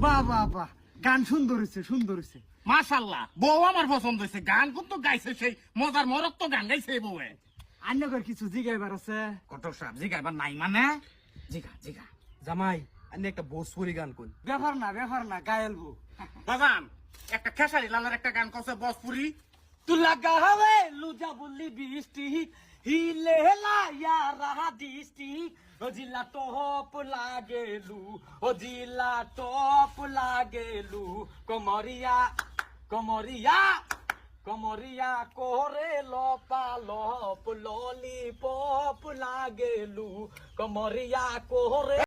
বাহ বাহ বাহ, গান সুন্দর হয়েছে, সুন্দর হয়েছে। মাশাআল্লাহ, বউ আমার পছন্দ হয়েছে। গান কিন্তু গাইছে সেই মজার মরক তো গান গাইছে এই বউয়ে। আন্যগর কিছু জিগাইবার আছে? কত সাপ জিগাইবার নাই মানে? জিগা জিগা। জামাই আমি একটা ভোজপুরি গান কই। ব্যাপার না, গায়েলবো। বাজান একটা খেসারি লালের একটা গান কছে বসপুরি। তু লাগা হবে লুজা বললি বৃষ্টি, হিলে হেলা ইয়া রাহা দৃষ্টি, ও জিলা টপ লাগেলু, ও জিলা টপ লাগেলু, কমরিয়া কমরিয়া কমরিয়া করে লপালপ, ললিপপ লাগেলু, কমরিয়া করে